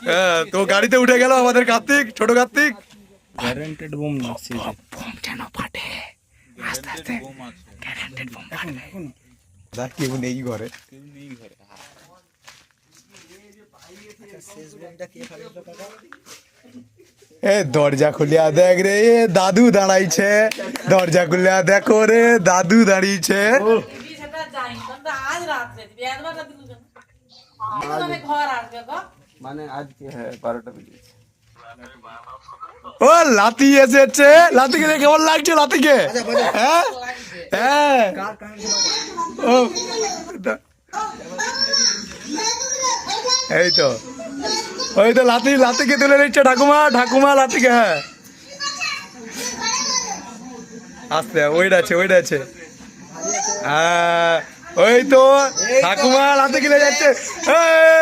হ্যাঁ, তো গাড়িতে উঠে গেল আমাদের কার্তিক, ছোট কার্তিক। গ্যারান্টেড বোম লাগছে বোম যেন ফাটে, আস্তে আস্তে গ্যারান্টেড বোম ফাটবে। দেখ কেউ নেই ঘরে। এ দরজা খুলিয়া দেখ রে, দাদু দাঁড়াইছে। দরজা খুলিয়া দেখো রে, দাদু দাঁড়িয়েছে। মানে আজকে হ্যাঁ 12টা বেজেছে। ও লাতি এসেছে, লাতিকে দেখে কেমন লাগছে লাতিকে? হ্যাঁ হ্যাঁ ও এই তো, ওই তো লাতি, লাতিকে তুলে নিচ্ছে ঠাকুমা, ঠাকুমা লাতিকে। হ্যাঁ আস্তে, ওইটা আছে, ওইটা আছে। হ্যাঁ ওই তো ঠাকুমা লাতি কিনে যাচ্ছে। এই!